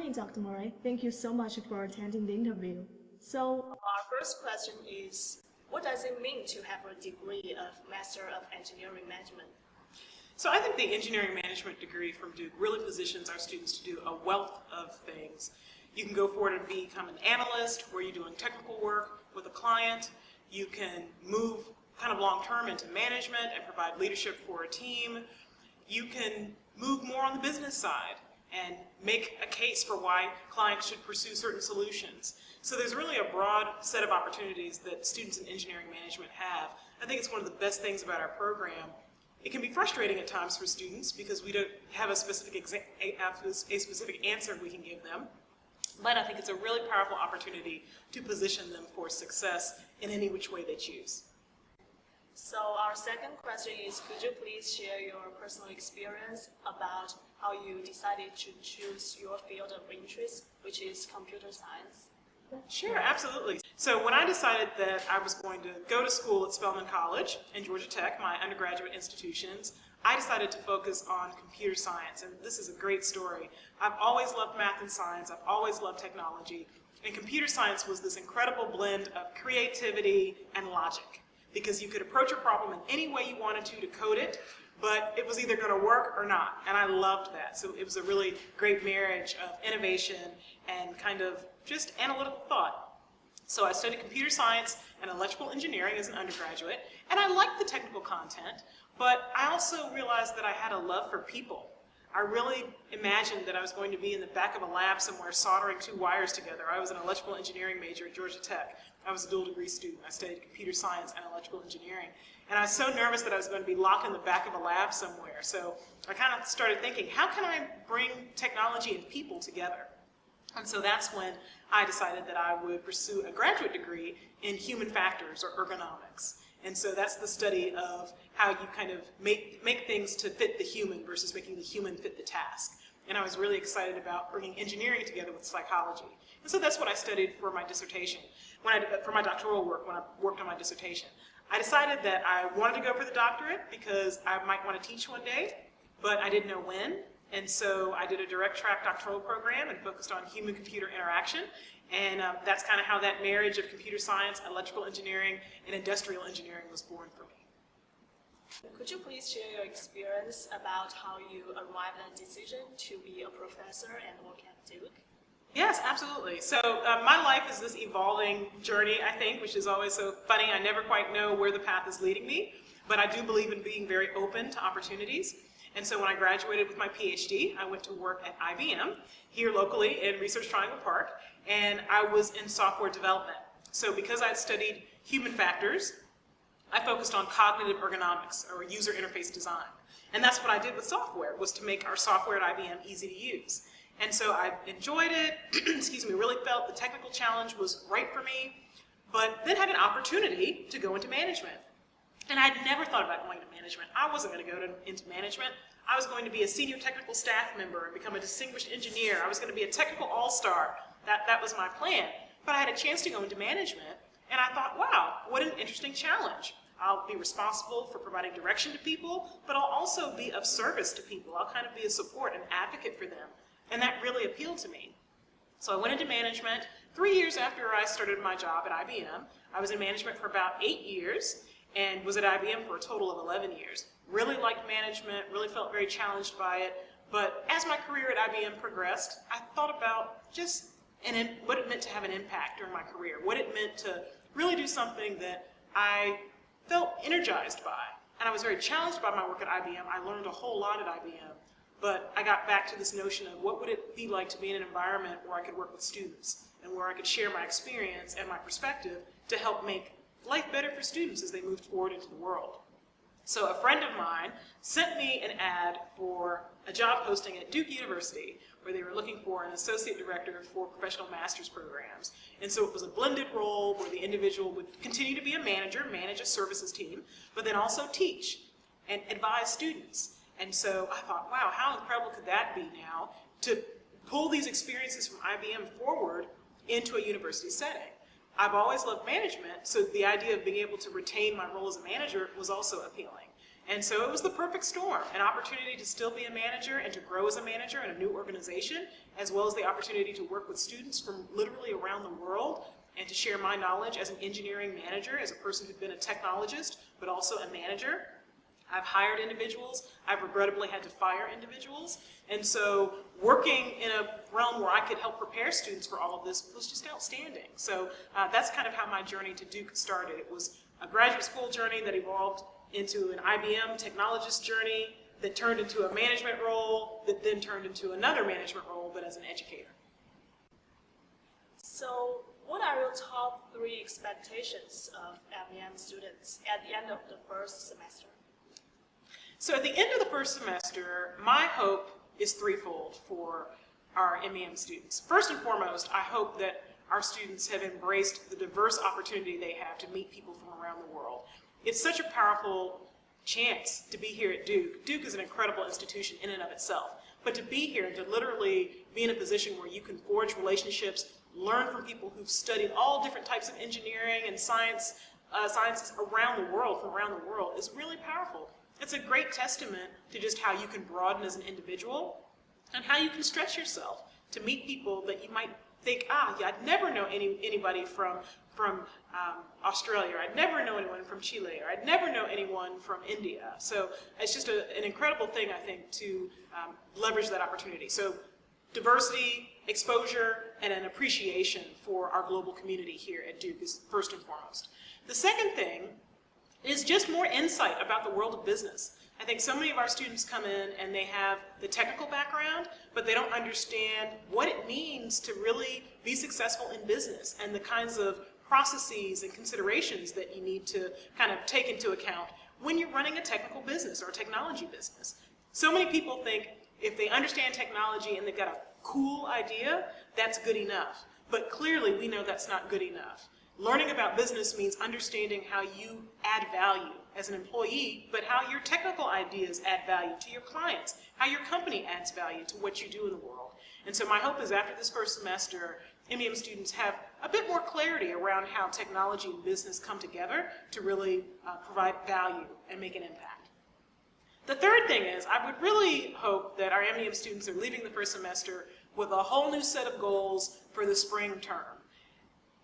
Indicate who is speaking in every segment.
Speaker 1: Hi, Dr. Murray. Thank you so much for attending the interview. So, our first question is, what does it mean to have a degree of Master of Engineering Management?
Speaker 2: So I think the engineering management degree from Duke really positions our students to do a wealth of things. You can go forward and become an analyst where you're doing technical work with a client. You can move kind of long-term into management and provide leadership for a team. You can move more on the business side and make a case for why clients should pursue certain solutions. So there's really a broad set of opportunities that students in engineering management have. I think it's one of the best things about our program. It can be frustrating at times for students because we don't have a specific answer we can give them. But I think it's a really powerful opportunity to position them for success in any which way they choose.
Speaker 1: So our second question is, could you please share your personal experience about how you decided to choose your field of interest, which is computer science?
Speaker 2: Sure, absolutely. So when I decided that I was going to go to school at Spelman College and Georgia Tech, my undergraduate institutions, I decided to focus on computer science, and this is a great story. I've always loved math and science, I've always loved technology, and computer science was this incredible blend of creativity and logic, because you could approach a problem in any way you wanted to code it, but it was either going to work or not, and I loved that. So it was a really great marriage of innovation and kind of just analytical thought. So I studied computer science and electrical engineering as an undergraduate, and I liked the technical content, but I also realized that I had a love for people. I really imagined that I was going to be in the back of a lab somewhere soldering two wires together. I was an electrical engineering major at Georgia Tech. I was a dual degree student. I studied computer science and electrical engineering. And I was so nervous that I was going to be locked in the back of a lab somewhere. So I kind of started thinking, how can I bring technology and people together? And so that's when I decided that I would pursue a graduate degree in human factors or ergonomics. And so that's the study of how you kind of make things to fit the human versus making the human fit the task. And I was really excited about bringing engineering together with psychology. And so that's what I studied for my dissertation, for my doctoral work when I worked on my dissertation. I decided that I wanted to go for the doctorate because I might want to teach one day, but I didn't know when. And so I did a direct track doctoral program and focused on human-computer interaction. And that's kind of how that marriage of computer science, electrical engineering, and industrial engineering was born for me.
Speaker 1: Could you please share your experience about how you arrived at a decision to be a professor and work at Duke?
Speaker 2: Yes, absolutely. So my life is this evolving journey, I think, which is always so funny. I never quite know where the path is leading me, but I do believe in being very open to opportunities. And so when I graduated with my PhD, I went to work at IBM here locally in Research Triangle Park, and I was in software development. So because I'd studied human factors, I focused on cognitive ergonomics, or user interface design. And that's what I did with software, was to make our software at IBM easy to use. And so I enjoyed it, really felt the technical challenge was right for me, but then had an opportunity to go into management. And I'd never thought about going into management. I wasn't going to go into management. I was going to be a senior technical staff member and become a distinguished engineer. I was going to be a technical all-star. That was my plan. But I had a chance to go into management, and I thought, wow, what an interesting challenge. I'll be responsible for providing direction to people, but I'll also be of service to people. I'll kind of be a support and advocate for them. And that really appealed to me. So I went into management. 3 years after I started my job at IBM, I was in management for about 8 years and was at IBM for a total of 11 years. Really liked management, really felt very challenged by it. But as my career at IBM progressed, I thought about just what it meant to have an impact during my career, what it meant to really do something that I felt energized by. And I was very challenged by my work at IBM. I learned a whole lot at IBM. But I got back to this notion of what would it be like to be in an environment where I could work with students and where I could share my experience and my perspective to help make life better for students as they moved forward into the world. So a friend of mine sent me an ad for a job posting at Duke University where they were looking for an associate director for professional master's programs. And so it was a blended role where the individual would continue to be a manager, manage a services team, but then also teach and advise students. And so I thought, wow, how incredible could that be now to pull these experiences from IBM forward into a university setting. I've always loved management, so the idea of being able to retain my role as a manager was also appealing. And so it was the perfect storm, an opportunity to still be a manager and to grow as a manager in a new organization, as well as the opportunity to work with students from literally around the world and to share my knowledge as an engineering manager, as a person who'd been a technologist, but also a manager. I've hired individuals. I've regrettably had to fire individuals. And so working in a realm where I could help prepare students for all of this was just outstanding. So that's kind of how my journey to Duke started. It was a graduate school journey that evolved into an IBM technologist journey that turned into a management role that then turned into another management role, but as an educator.
Speaker 1: So what are your top 3 expectations of MEM students at the end of the first semester?
Speaker 2: So at the end of the first semester, my hope is threefold for our MEM students. First and foremost, I hope that our students have embraced the diverse opportunity they have to meet people from around the world. It's such a powerful chance to be here at Duke. Duke is an incredible institution in and of itself, but to be here and to literally be in a position where you can forge relationships, learn from people who've studied all different types of engineering and sciences around the world, from around the world, is really powerful. It's a great testament to just how you can broaden as an individual and how you can stretch yourself to meet people that you might think, yeah, I'd never know anybody from Australia, or I'd never know anyone from Chile, or I'd never know anyone from India. So it's just an incredible thing, I think, to leverage that opportunity. So diversity, exposure, and an appreciation for our global community here at Duke is first and foremost. The second thing is just more insight about the world of business. I think so many of our students come in and they have the technical background, but they don't understand what it means to really be successful in business and the kinds of processes and considerations that you need to kind of take into account when you're running a technical business or a technology business. So many people think if they understand technology and they've got a cool idea, that's good enough. But clearly we know that's not good enough. Learning about business means understanding how you add value as an employee, but how your technical ideas add value to your clients, how your company adds value to what you do in the world. And so my hope is after this first semester, MEM students have a bit more clarity around how technology and business come together to really provide value and make an impact. The third thing is, I would really hope that our MEM students are leaving the first semester with a whole new set of goals for the spring term.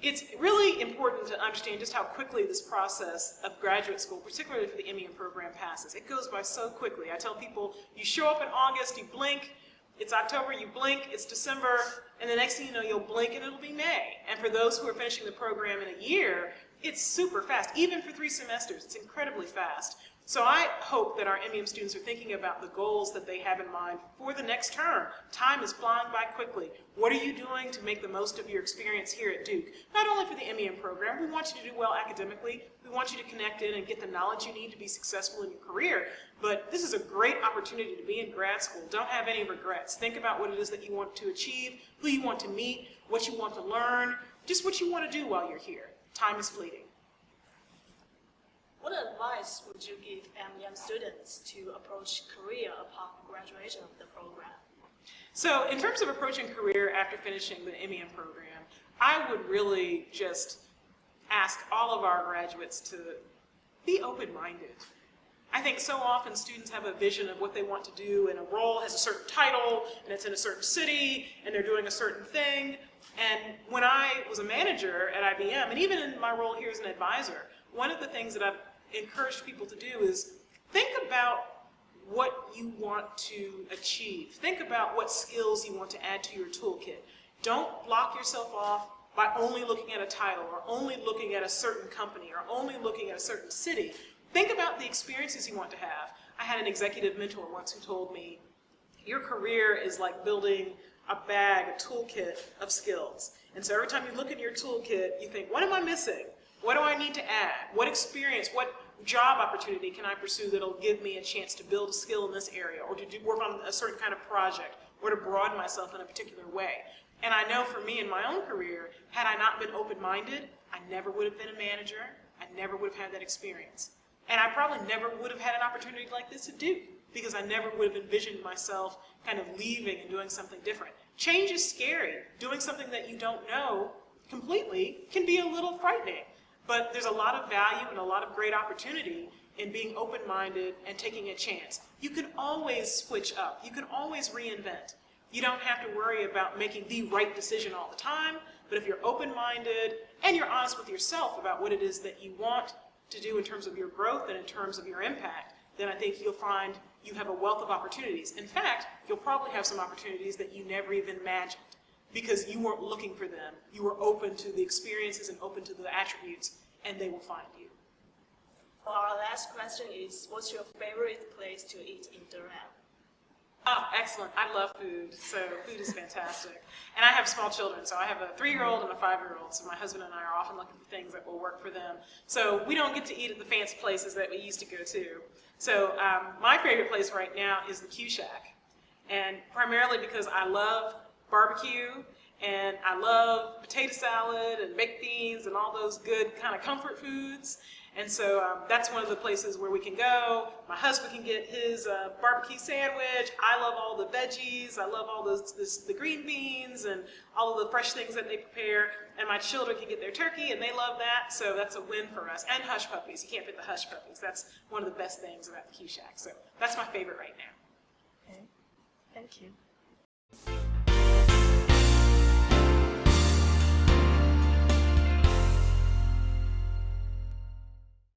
Speaker 2: It's really important to understand just how quickly this process of graduate school, particularly for the MEM program, passes. It goes by so quickly. I tell people, you show up in August, you blink, it's October, you blink, it's December, and the next thing you know, you'll blink and it'll be May. And for those who are finishing the program in a year, it's super fast. Even for 3 semesters, it's incredibly fast. So I hope that our MEM students are thinking about the goals that they have in mind for the next term. Time is flying by quickly. What are you doing to make the most of your experience here at Duke? Not only for the MEM program, we want you to do well academically, we want you to connect in and get the knowledge you need to be successful in your career, but this is a great opportunity to be in grad school. Don't have any regrets. Think about what it is that you want to achieve, who you want to meet, what you want to learn, just what you want to do while you're here. Time is fleeting.
Speaker 1: What advice would you give MEM students to approach career upon graduation of the program?
Speaker 2: So in terms of approaching career after finishing the MEM program, I would really just ask all of our graduates to be open-minded. I think so often students have a vision of what they want to do, and a role has a certain title, and it's in a certain city, and they're doing a certain thing. And when I was a manager at IBM, and even in my role here as an advisor, one of the things that I've encouraged people to do is think about what you want to achieve. Think about what skills you want to add to your toolkit. Don't block yourself off by only looking at a title, or only looking at a certain company, or only looking at a certain city. Think about the experiences you want to have. I had an executive mentor once who told me, your career is like building a bag, a toolkit of skills. And so every time you look in your toolkit, you think, what am I missing? What do I need to add? What experience, what job opportunity can I pursue that'll give me a chance to build a skill in this area, or to work on a certain kind of project, or to broaden myself in a particular way? And I know for me in my own career, had I not been open-minded, I never would have been a manager. I never would have had that experience. And I probably never would have had an opportunity like this at Duke, because I never would have envisioned myself kind of leaving and doing something different. Change is scary. Doing something that you don't know completely can be a little frightening. But there's a lot of value and a lot of great opportunity in being open-minded and taking a chance. You can always switch up. You can always reinvent. You don't have to worry about making the right decision all the time, but if you're open-minded and you're honest with yourself about what it is that you want to do in terms of your growth and in terms of your impact, then I think you'll find you have a wealth of opportunities. In fact, you'll probably have some opportunities that you never even imagined because you weren't looking for them. You were open to the experiences and open to the attributes, and they will find you.
Speaker 1: Our last question is, what's your favorite place to eat in Durham?
Speaker 2: Ah, excellent. I love food, so food is fantastic. And I have small children, so I have a 3-year-old and a 5-year-old, so my husband and I are often looking for things that will work for them. So we don't get to eat at the fancy places that we used to go to. So my favorite place right now is the Q Shack, and primarily because I love barbecue, and I love potato salad and baked beans and all those good kind of comfort foods. And so that's one of the places where we can go. My husband can get his barbecue sandwich. I love all the veggies. I love all the green beans and all of the fresh things that they prepare. And my children can get their turkey, and they love that. So that's a win for us. And hush puppies. You can't fit the hush puppies. That's one of the best things about the Q Shack. So that's my favorite right now.
Speaker 1: Okay. Thank you.